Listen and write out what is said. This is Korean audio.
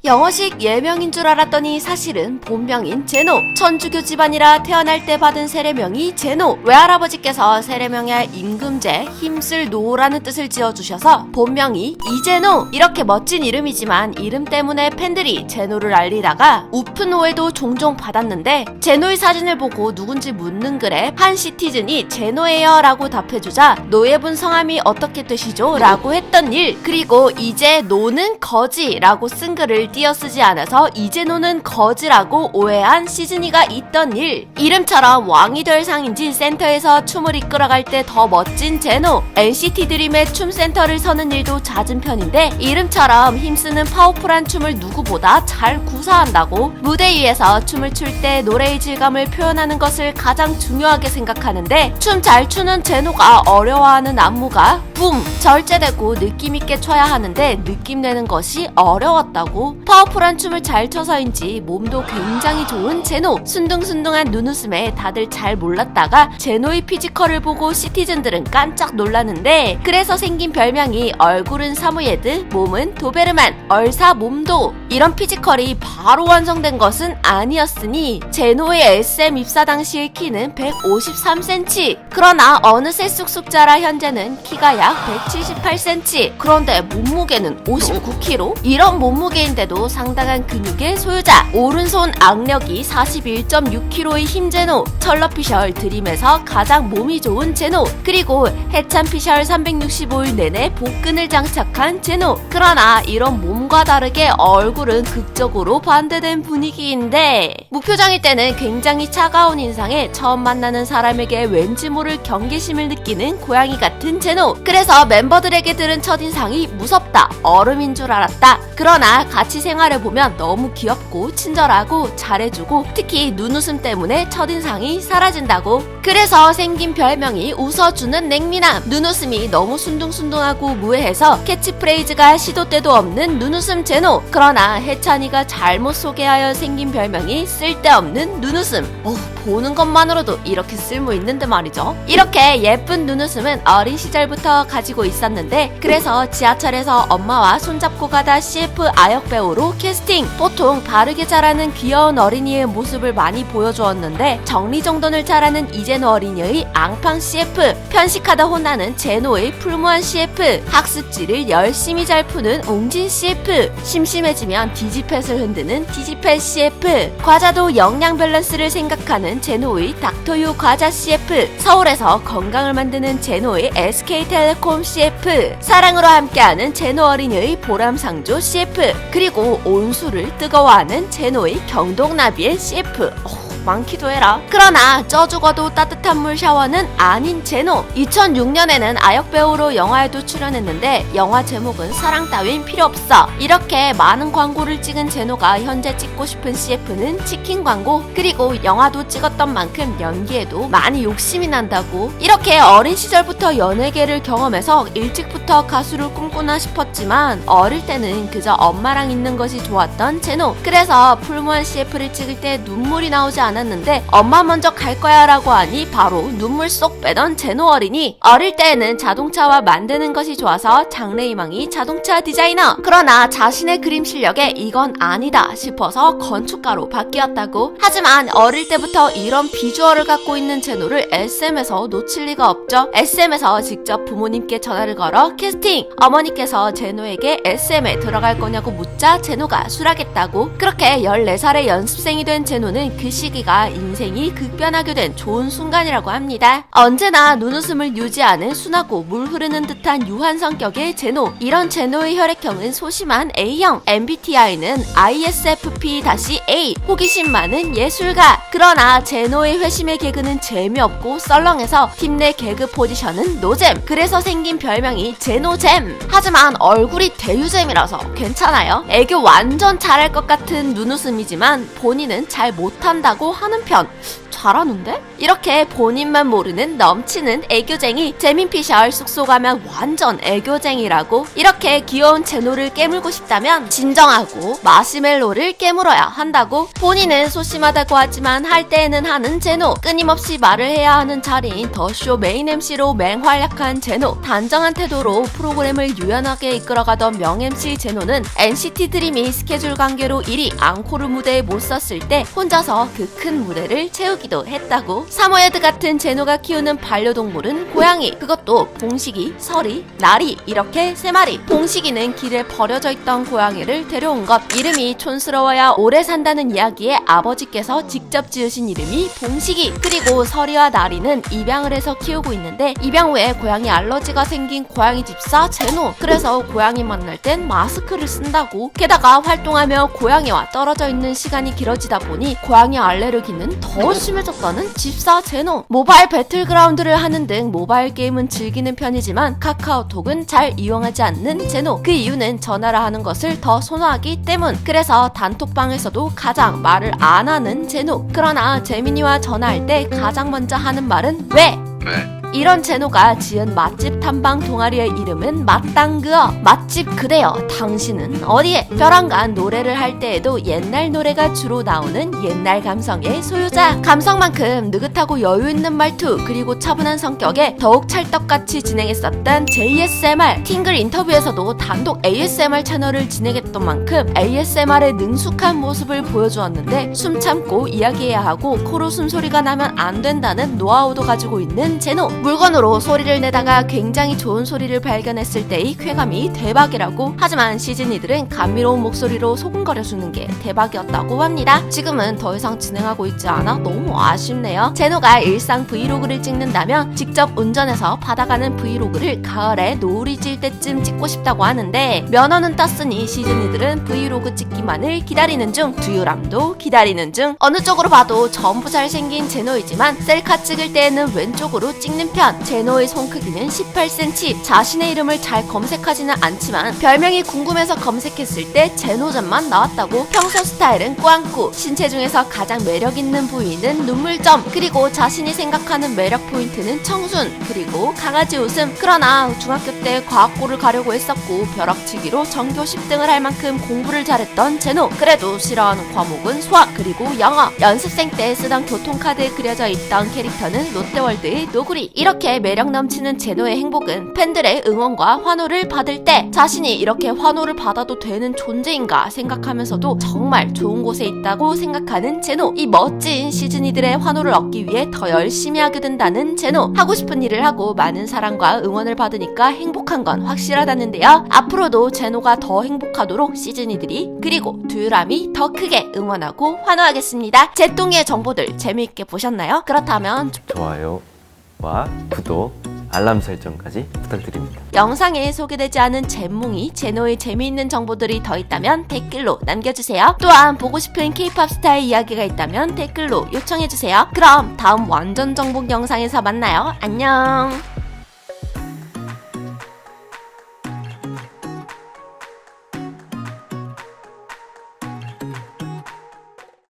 영어식 예명인 줄 알았더니 사실은 본명인 제노. 천주교 집안이라 태어날 때 받은 세례명이 제노. 외할아버지께서 세례명에 임금제, 힘쓸 노라는 뜻을 지어주셔서 본명이 이제노. 이렇게 멋진 이름이지만 이름 때문에 팬들이 제노를 알리다가 우픈 오해도 종종 받았는데 제노의 사진을 보고 누군지 묻는 글에 한 시티즌이 제노예요 라고 답해주자 노예분 성함이 어떻게 되시죠? 라고 했던 일. 그리고 이제 노는 거지 라고 쓴 글을 띄어쓰지 않아서 이제노는 거지라고 오해한 시즈니가 있던 일. 이름처럼 왕이 될 상인지 센터에서 춤을 이끌어갈 때 더 멋진 제노. NCT 드림의 춤센터를 서는 일도 잦은 편인데 이름처럼 힘쓰는 파워풀한 춤을 누구보다 잘 구사한다고. 무대 위에서 춤을 출 때 노래의 질감을 표현하는 것을 가장 중요하게 생각하는데 춤 잘 추는 제노가 어려워하는 안무가 붐! 절제되고 느낌있게 춰야 하는데 느낌내는 것이 어려웠다고. 파워풀한 춤을 잘 춰서인지 몸도 굉장히 좋은 제노. 순둥순둥한 눈웃음에 다들 잘 몰랐다가 제노의 피지컬을 보고 시티즌들은 깜짝 놀라는데 그래서 생긴 별명이 얼굴은 사무예드, 몸은 도베르만, 얼사몸도. 이런 피지컬이 바로 완성된 것은 아니었으니 제노의 SM 입사 당시의 키는 153cm. 그러나 어느새 쑥쑥 자라 현재는 키가 약 178cm. 그런데 몸무게는 59kg? 이런 몸무게인데도 상당한 근육의 소유자. 오른손 악력이 41.6kg의 힘제노. 철러피셜 드림에서 가장 몸이 좋은 제노. 그리고 해찬 피셜 365일 내내 복근을 장착한 제노. 그러나 이런 몸과 다르게 얼굴은 극적으로 반대된 분위기인데 무표정일 때는 굉장히 차가운 인상에 처음 만나는 사람에게 왠지 모를 경계심을 느끼는 고양이 같은 제노. 그래서 멤버들에게 들은 첫인상이 무섭다, 얼음인 줄 알았다. 그러나 같이 생활해보면 너무 귀엽고 친절하고 잘해주고 특히 눈웃음 때문에 첫인상이 사라진다고. 그래서 생긴 별명이 웃어주는 냉미남. 눈웃음이 너무 순둥순둥하고 무해해서 캐치프레이즈가 시도 때도 없는 눈웃음 제노. 그러나 해찬이가 잘못 소개하여 생긴 별명이 쓸데없는 눈웃음. 보는 것만으로도 이렇게 쓸모있는데 말이죠. 이렇게 예쁜 눈웃음은 어린 시절부터 가지고 있었는데 그래서 지하철에서 엄마와 손잡고 가다 CF 아역배우로 캐스팅. 보통 바르게 자라는 귀여운 어린이의 모습을 많이 보여주었는데 정리정돈을 잘하는 이제노 어린이의 앙팡 CF, 편식하다 혼나는 제노의 풀무한 CF, 학습지를 열심히 잘 푸는 옹진 CF, 심심해지면 디지펫을 흔드는 디지펫 CF, 과자도 영양 밸런스를 생각하는 제노의 닥터유 과자 CF, 서울에서 건강을 만드는 제노의 SK텔레콤 CF, 사랑으로 함께하는 제노 어린이의 보람상조 CF, 그리고 온수를 뜨거워하는 제노의 경동나비의 CF. 많기도 해라. 그러나 쪄 죽어도 따뜻한 물 샤워는 아닌 제노. 2006년에는 아역배우로 영화에도 출연했는데 영화 제목은 사랑 따윈 필요 없어. 이렇게 많은 광고를 찍은 제노가 현재 찍고 싶은 CF는 치킨 광고. 그리고 영화도 찍었던 만큼 연기에도 많이 욕심이 난다고. 이렇게 어린 시절부터 연예계를 경험해서 일찍부터 가수를 꿈꾸나 싶었지만 어릴 때는 그저 엄마랑 있는 것이 좋았던 제노. 그래서 풀무한 CF를 찍을 때 눈물이 나오지 않았는데 엄마 먼저 갈 거야 라고 하니 바로 눈물 쏙 빼던 제노 어린이. 어릴 때에는 자동차와 만드는 것이 좋아서 장래희망이 자동차 디자이너. 그러나 자신의 그림 실력에 이건 아니다 싶어서 건축가로 바뀌었다고. 하지만 어릴 때부터 이런 비주얼을 갖고 있는 제노를 SM에서 놓칠 리가 없죠. SM에서 직접 부모님께 전화를 걸어 캐스팅. 어머니께서 제노에게 SM에 들어갈 거냐고 묻자 제노가 수락했다고. 그렇게 14살의 연습생이 된 제노는 그 시기가 인생이 급변하게 된 좋은 순간이라고 합니다. 언제나 눈웃음을 유지하는 순하고 물 흐르는 듯한 유한 성격의 제노. 이런 제노의 혈액형은 소심한 A형, MBTI는 ISFP-A, 호기심 많은 예술가. 그러나 제노의 회심의 개그는 재미없고 썰렁해서 팀 내 개그 포지션은 노잼. 그래서 생긴 별명이 제노잼. 하지만 얼굴이 대유잼이라서 괜찮아요. 애교 완전 잘할 것 같은 눈웃음이지만 본인은 잘 못한다고 하는 편. 잘하는데? 이렇게 본인만 모르는 넘치는 애교쟁이 재민피셜 숙소 가면 완전 애교쟁이라고. 이렇게 귀여운 제노를 깨물고 싶다면 진정하고 마시멜로를 깨물어야 한다고. 본인은 소심하다고 하지만 할 때에는 하는 제노. 끊임없이 말을 해야 하는 자리인 더쇼 메인 MC로 맹활약한 제노. 단정한 태도로 프로그램을 유연하게 이끌어가던 명 MC 제노는 NCT 드림이 스케줄 관계로 1위 앙코르 무대에 못 섰을 때 혼자서 그 큰 무대를 채우기도 했다고. 사모예드 같은 제노가 키우는 반려동물은 고양이. 그것도 봉식이, 설이, 나리 이렇게 3마리. 봉식이는 길에 버려져 있던 고양이를 데려온 것. 이름이 촌스러워야 오래 산다는 이야기에 아버지께서 직접 지으신 이름이 봉식이. 그리고 설이와 나리는 입양을 해서 키우고 있는데 입양 후에 고양이 알러지가 생긴 고양이 집사 제노. 그래서 고양이 만날 땐 마스크를 쓴다고. 게다가 활동하며 고양이와 떨어져 있는 시간이 길어지다 보니 고양이 알레르기는 더 심해졌다는 집사 제노. 모바일 배틀그라운드를 하는 등 모바일 게임은 즐기는 편이지만 카카오톡은 잘 이용하지 않는 제노. 그 이유는 전화를 하는 것을 더 선호하기 때문. 그래서 단톡방에서도 가장 말을 안 하는 제노. 그러나 재민이와 전화할 때 가장 먼저 하는 말은 왜? 이런 제노가 지은 맛집 탐방 동아리의 이름은 맛당그어. 맛집 그래요. 당신은 어디에? 벼랑간 노래를 할 때에도 옛날 노래가 주로 나오는 옛날 감성의 소유자. 감성만큼 느긋하고 여유 있는 말투 그리고 차분한 성격에 더욱 찰떡같이 진행했었던 JSMR. 팅글 인터뷰에서도 단독 ASMR 채널을 진행했던 만큼 ASMR의 능숙한 모습을 보여주었는데 숨 참고 이야기해야 하고 코로 숨소리가 나면 안 된다는 노하우도 가지고 있는 제노. 물건으로 소리를 내다가 굉장히 좋은 소리를 발견했을 때의 쾌감이 대박이라고. 하지만 시즈니들은 감미로운 목소리로 소근거려주는 게 대박이었다고 합니다. 지금은 더 이상 진행하고 있지 않아 너무 아쉽네요. 제노가 일상 브이로그를 찍는다면 직접 운전해서 받아가는 브이로그를 가을에 노을이 질 때쯤 찍고 싶다고 하는데 면허는 땄으니 시즈니들은 브이로그 찍기만을 기다리는 중. 두유람도 기다리는 중. 어느 쪽으로 봐도 전부 잘생긴 제노이지만 셀카 찍을 때에는 왼쪽으로 찍는 편. 제노의 손 크기는 18cm. 자신의 이름을 잘 검색하지는 않지만 별명이 궁금해서 검색했을 때 제노점만 나왔다고. 평소 스타일은 꽝꾸. 신체 중에서 가장 매력있는 부위는 눈물점. 그리고 자신이 생각하는 매력 포인트는 청순. 그리고 강아지 웃음. 그러나 중학교 때 과학고를 가려고 했었고 벼락치기로 전교 10등을 할 만큼 공부를 잘했던 제노. 그래도 싫어하는 과목은 수학 그리고 영어. 연습생 때 쓰던 교통카드에 그려져 있던 캐릭터는 롯데월드의 노구리. 이렇게 매력 넘치는 제노의 행복은 팬들의 응원과 환호를 받을 때. 자신이 이렇게 환호를 받아도 되는 존재인가 생각하면서도 정말 좋은 곳에 있다고 생각하는 제노. 이 멋진 시즈니들의 환호를 얻기 위해 더 열심히 하게 된다는 제노. 하고 싶은 일을 하고 많은 사랑과 응원을 받으니까 행복한 건 확실하다는데요. 앞으로도 제노가 더 행복하도록 시즈니들이 그리고 두유람이 더 크게 응원하고 환호하겠습니다. 제똥의 정보들 재미있게 보셨나요? 그렇다면 좋아요와 구독, 알람 설정까지 부탁드립니다. 영상에 소개되지 않은 잼몽이 제노의 재미있는 정보들이 더 있다면 댓글로 남겨주세요. 또한 보고 싶은 K-POP 스타의 이야기가 있다면 댓글로 요청해주세요. 그럼 다음 완전 정복 영상에서 만나요. 안녕.